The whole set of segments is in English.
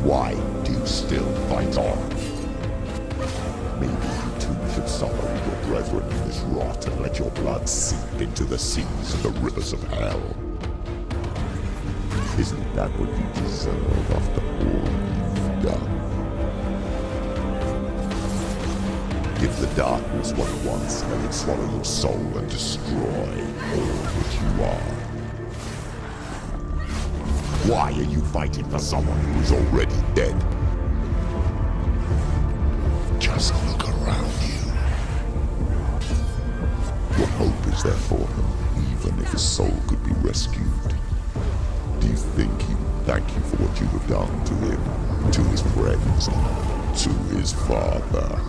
Why do you still fight on? Maybe you too should suffer with your brethren in this rot and let your blood sink into the seas and the rivers of hell. Isn't that what you deserve after all you've done? If the darkness what it wants, let it swallow your soul and destroy all that you are. Why are you fighting for someone who is already dead? Just look around you. What hope is there for him, even if his soul could be rescued? Do you think he would thank you for what you have done to him, to his friends, to his father?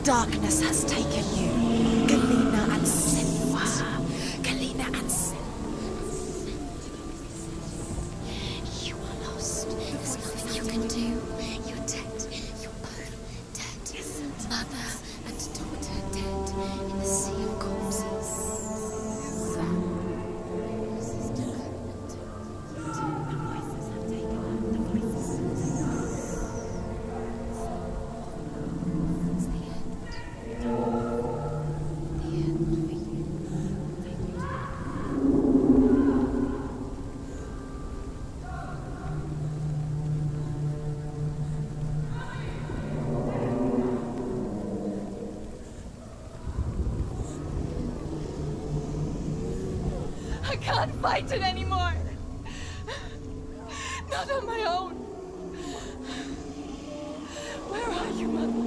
Darkness has taken you. Galena and Senua. Galena and Senua. You are lost. There's nothing you can do. You're dead. You're both dead. Mother and daughter dead in the sea of corpses. I can't fight it anymore. Not on my own. Where are you, Mother?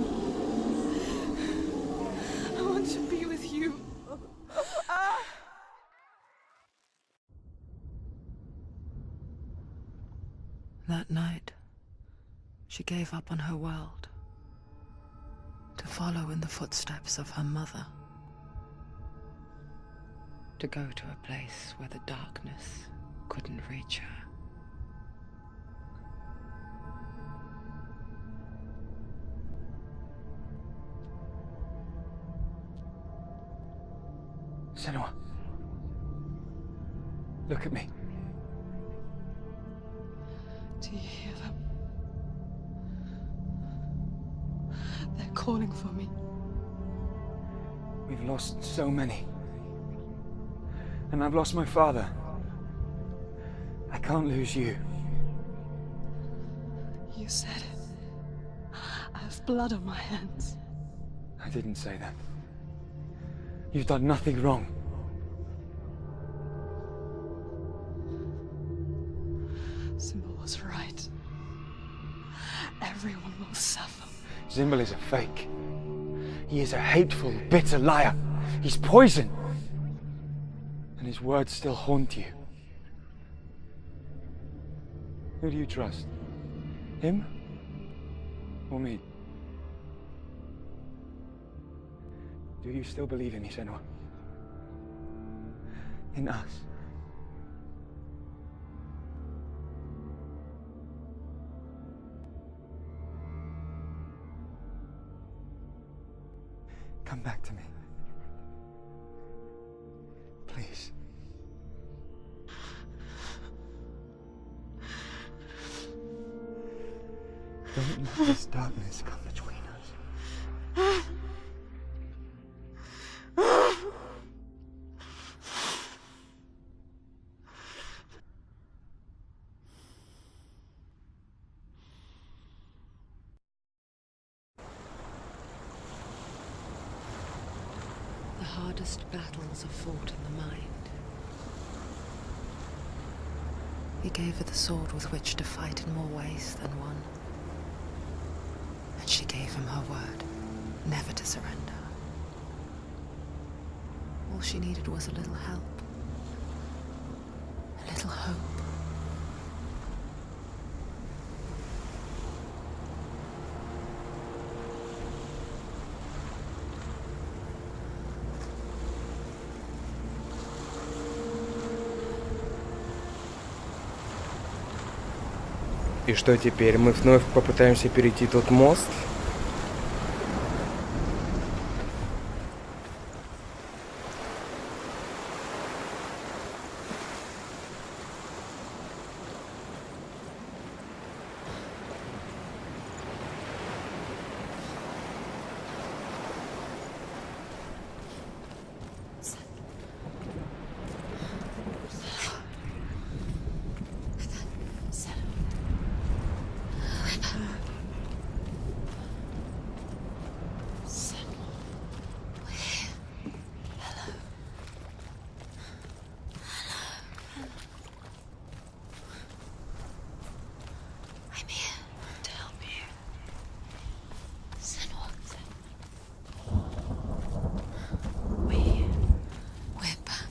I want to be with you. That night, she gave up on her world to follow in the footsteps of her mother. To go to a place where the darkness couldn't reach her. Senua, look at me. Do you hear them? They're calling for me. We've lost so many. And I've lost my father. I can't lose you. You said it. I have blood on my hands. I didn't say that. You've done nothing wrong. Symbol was right. Everyone will suffer. Zimbel is a fake. He is a hateful, bitter liar. He's poison. And his words still haunt you. Who do you trust? Him? Or me? Do you still believe in me, Senua? In us? Come back to me. Please. Don't let this darkness come between us. hardest battles are fought in the mind. He gave her the sword with which to fight in more ways than one. And she gave him her word, never to surrender. All she needed was a little help. A little hope. И что теперь? Мы вновь попытаемся перейти тот мост? I'm here to help you. Senua. We're back.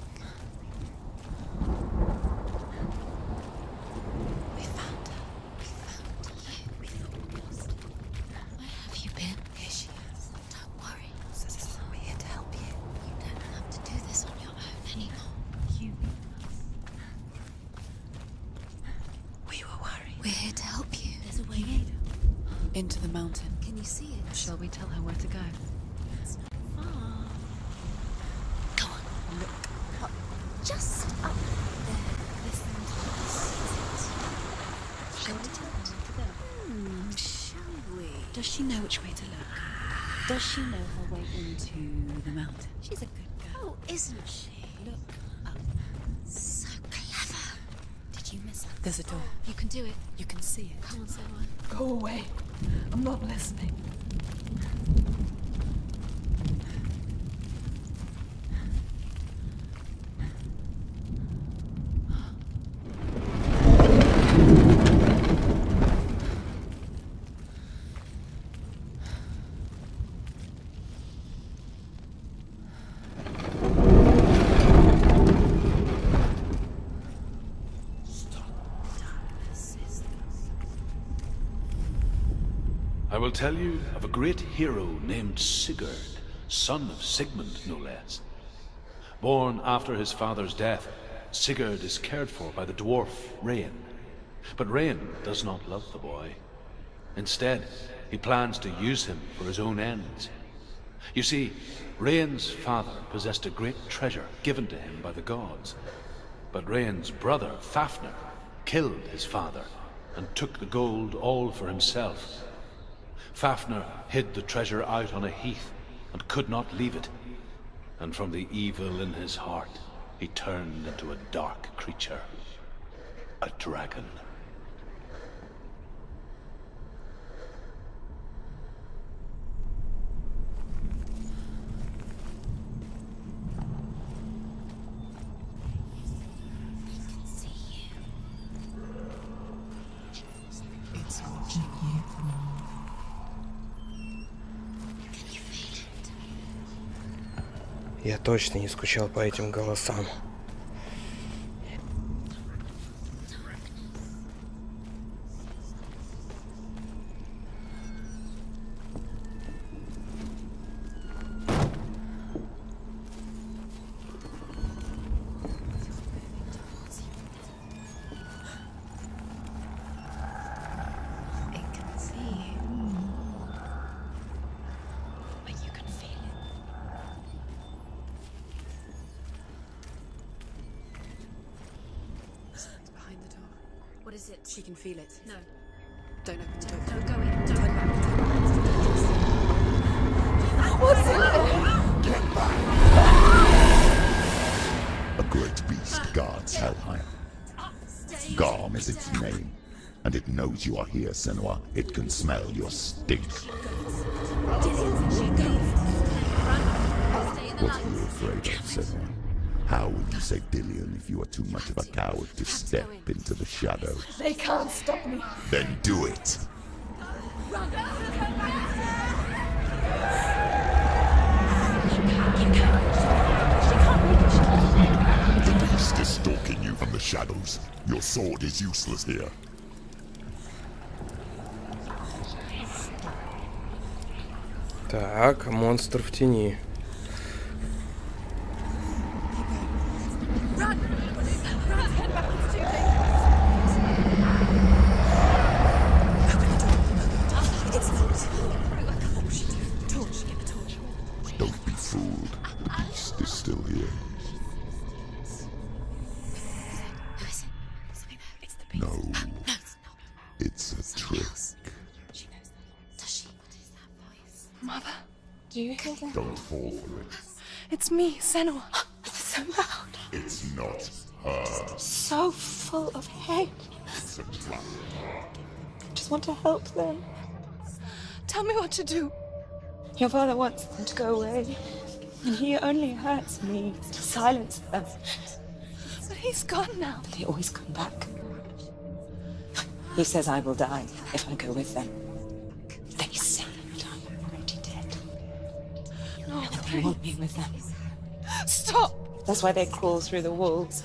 We found her. We found you. We thought we lost her. Where have you been? Here she is. Don't worry. We're here to help you. You don't have to do this on your own anymore. You need us. We were worried. We're here to help you. There's a way Into the mountain. Can you see it? Shall we tell her where to go? It's not far. Go on. Look up. Just up there. Listen to us. Shall we tell her where to go? Shall we? Does she know which way to look? Does she know her way into the mountain? She's a good girl. Oh, isn't she? Look up. So clever. Did you miss that? There's a door. You can do it. You can see it. Come on, Senua. Go away. I'm not listening. I will tell you of a great hero named Sigurd, son of Sigmund, no less. Born after his father's death, Sigurd is cared for by the dwarf Rain. But Rain does not love the boy. Instead, he plans to use him for his own ends. You see, Rain's father possessed a great treasure given to him by the gods. But Rain's brother, Fafnir, killed his father and took the gold all for himself. Fafnir hid the treasure out on a heath and could not leave it. And from the evil in his heart, he turned into a dark creature. A dragon. It's watching you. Я точно не скучал по этим голосам. It can see you. But you can feel it. It's behind the door. What is it? She can feel it. No. Don't open the door. Don't go in. Don't. Turn back. A great beast guards Hellheim. Garm is its name, and it knows you are here, Senua. It can smell your stink. Stay in What are you afraid of, Senua? How will you save Dillion if you are too much of a coward to step into the shadows? They can't stop me. Then do it! The beast is stalking you from the shadows. Your sword is useless here. Так, монстр в тени. Don't be fooled. The beast is still here. No, it's a trick. Mother, do you hear that? Don't fall for it. It's me, Senua. It's so loud. It's not her. So full of hate. It's a trap. I just want to help them. Tell me what to do. Your father wants them to go away. And he only hurts me to silence them. But he's gone now. They always come back. He says I will die if I go with them. They say that I'm already dead. No, And they want me with them. stop. That's why they crawl through the walls.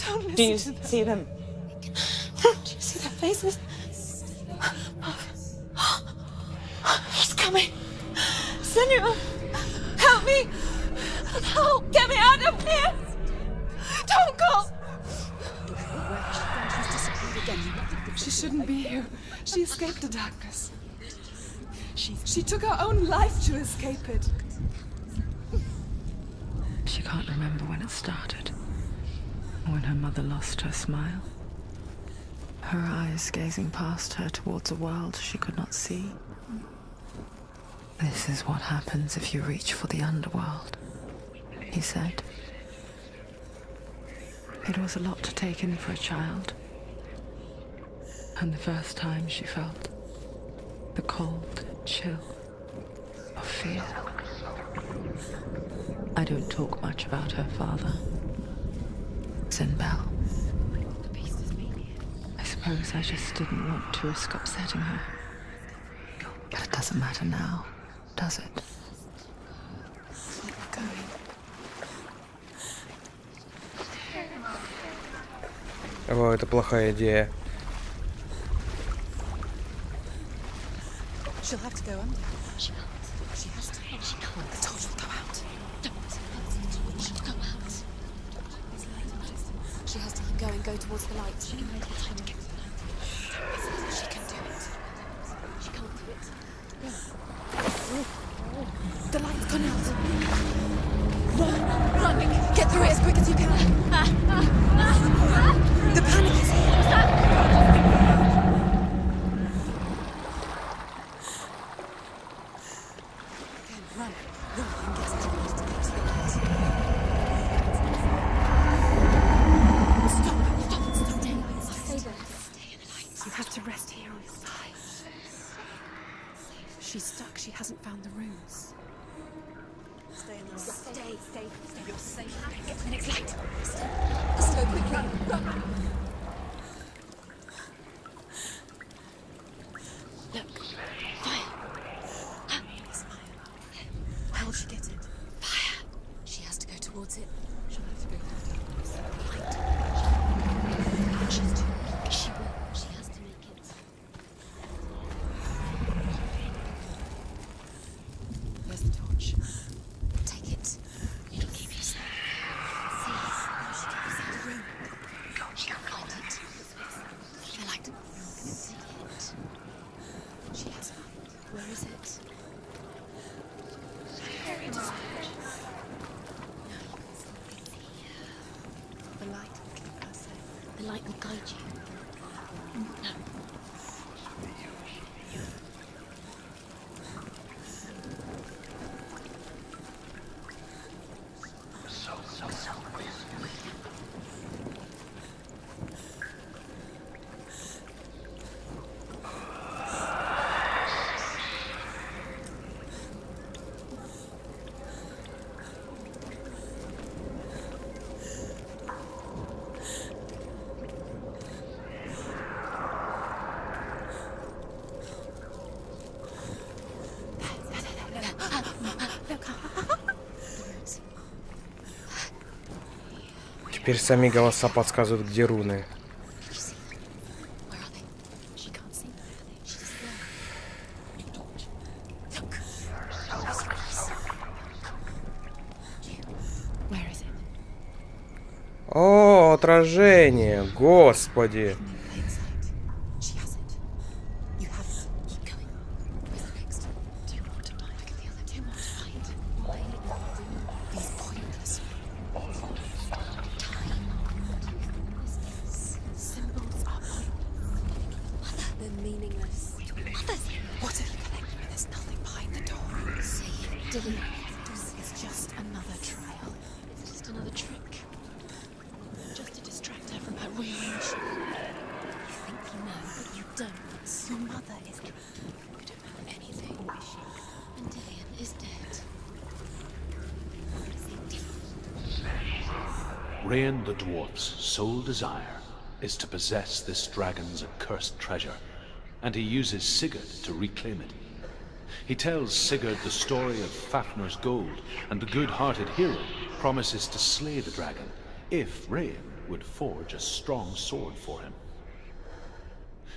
Don't listen Do you to them. see them? Do you see their faces? He's coming. Senua, help me. Help, get me out of here. Don't go. She shouldn't be here. She escaped the darkness. She took her own life to escape it. She can't remember when it started, or when her mother lost her smile. Her eyes gazing past her towards a world she could not see. This is what happens if you reach for the underworld, he said. It was a lot to take in for a child. And the first time she felt the cold chill of fear. I don't talk much about her father, Zinbel. I suppose I just didn't want to risk upsetting her. But it doesn't matter now, does it? О, это плохая идея. She'll have to go under. She can't. She has to. She can't. The torch will go out. Don't. She'll go out. She has to keep going. Go towards the light. She can make it. She can do it. She can't do it. The light's gone out. Run! Run! Get through it as quick as you can. The panic is here. Run. Run and get to the light. Stop. Stay there. Stay in the light. You have to rest here on your side. She's stuck. She hasn't found the runes. Stay in the light. Stay. You're safe. Get to the next light. Let's go quickly. Run. Look. Fire. It's fire. How will she get it? Fire. She has to go towards it. She'll have to go towards it. Light. She will. She has to make it. There's the torch. Take it. It'll keep you safe. See, now she can see the room. She can find it. The light. See it. She has found it. Where is it? There it is. The light will keep her safe. The light will guide you. No. Теперь сами голоса подсказывают, где руны. Where are they? She can't see them. She's there. Where is it? О, отражение, господи. In plain sight. She has it. You have it. Keep going. Where's the next? Two more to find. I can feel them. Two more to find. Why are these pointless? Time. Symbols are pointless. They're meaningless. What have you collected? There's nothing behind the door. See, delete. It's just another trial. It's just another trick. Just to distract her from her real mission. You think you know, but you don't. Your mother is trapped. You don't know anything, is she? And Dillian is dead. Rain the dwarf's sole desire is to possess this dragon's accursed treasure, and he uses Sigurd to reclaim it. He tells Sigurd the story of Fafnir's gold, and the good-hearted hero promises to slay the dragon if Rain would forge a strong sword for him.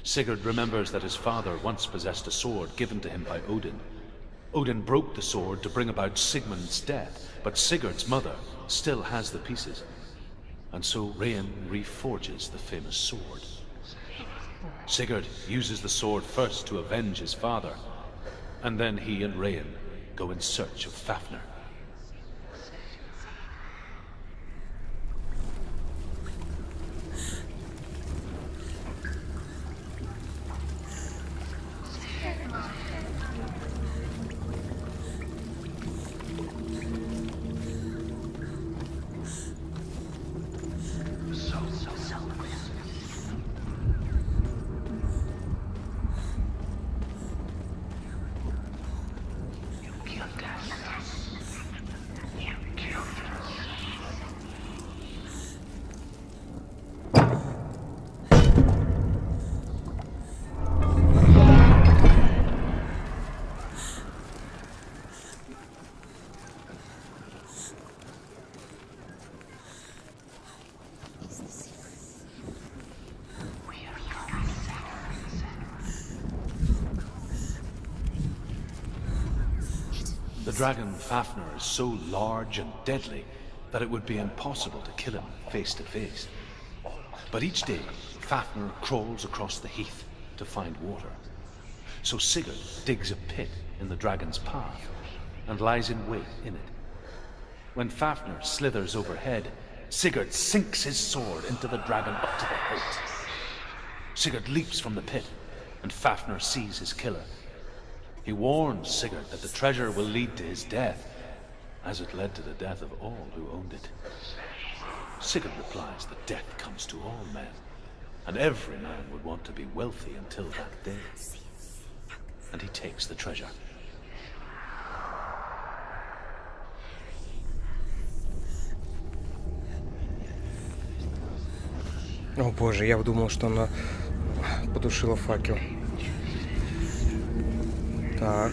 Sigurd remembers that his father once possessed a sword given to him by Odin. Odin broke the sword to bring about Sigmund's death, but Sigurd's mother still has the pieces. And so Rain reforges the famous sword. Sigurd uses the sword first to avenge his father, and then he and Rain go in search of Fafnir. The dragon Fafnir is so large and deadly that it would be impossible to kill him face to face. But each day, Fafnir crawls across the heath to find water. So Sigurd digs a pit in the dragon's path and lies in wait in it. When Fafnir slithers overhead, Sigurd sinks his sword into the dragon up to the hilt. Sigurd leaps from the pit, and Fafnir sees his killer. He warns Sigurd that the treasure will lead to his death, as it led to the death of all who owned it. Sigurd replies that death comes to all men, and every man would want to be wealthy until that day. And he takes the treasure. О боже, я думал, что она потушила факел. Так.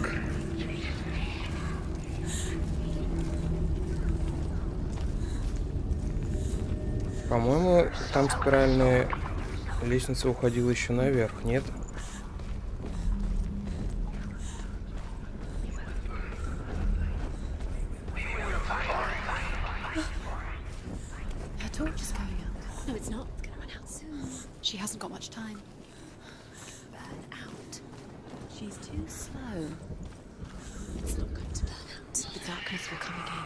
По-моему, там спиральная лестница уходила еще наверх, нет? Her torch is going out. No, it's not. It's gonna run out soon. She hasn't got much time. Burn out. She's too slow. It's not going to burn out. The darkness will come again.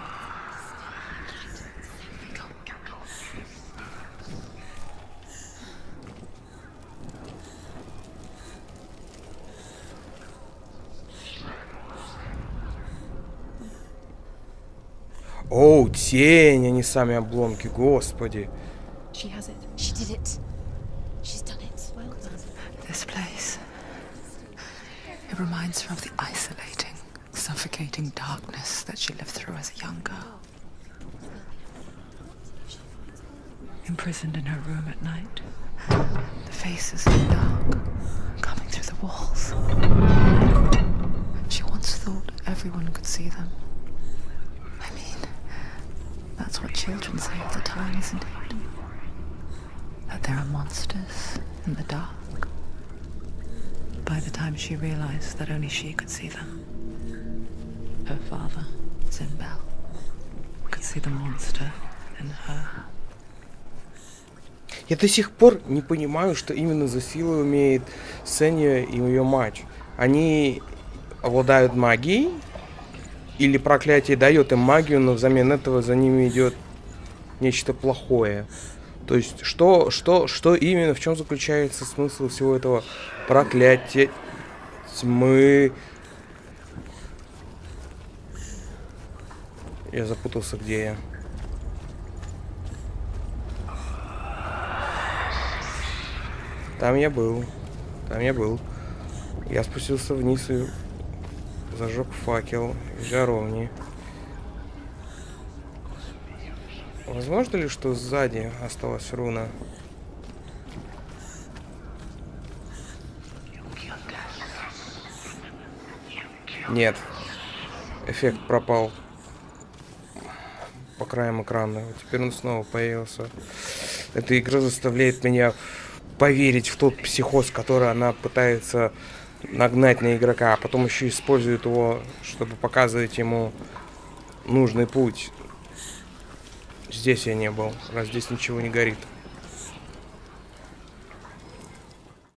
Оу, тень, а не сами обломки, господи. She has it. She did it. She's done it. Well done. This place. It reminds her of the isolating, suffocating darkness that she lived through as a young girl. Imprisoned in her room at night, the faces in the dark, coming through the walls. She once thought everyone could see them. I mean, that's what children say all the time, isn't it? there are monsters in the dark. By the time she realized that only she could see them, her father, Zinbel, could see the monster in her. Я до сих пор не понимаю, что именно за силу имеет Senua и ее мать. Они обладают магией, или проклятие дает им магию, но взамен этого за ними идет нечто плохое. То есть, что именно, в чем заключается смысл всего этого проклятия тьмы? Я запутался, где я. Там я был. Я спустился вниз и зажег факел в жаровне. Возможно ли, что сзади осталась руна? Нет. Эффект пропал по краям экрана. Теперь он снова появился. Эта игра заставляет меня поверить в тот психоз, который она пытается нагнать на игрока, а потом еще использует его, чтобы показывать ему нужный путь. Здесь я не был, раз здесь ничего не горит.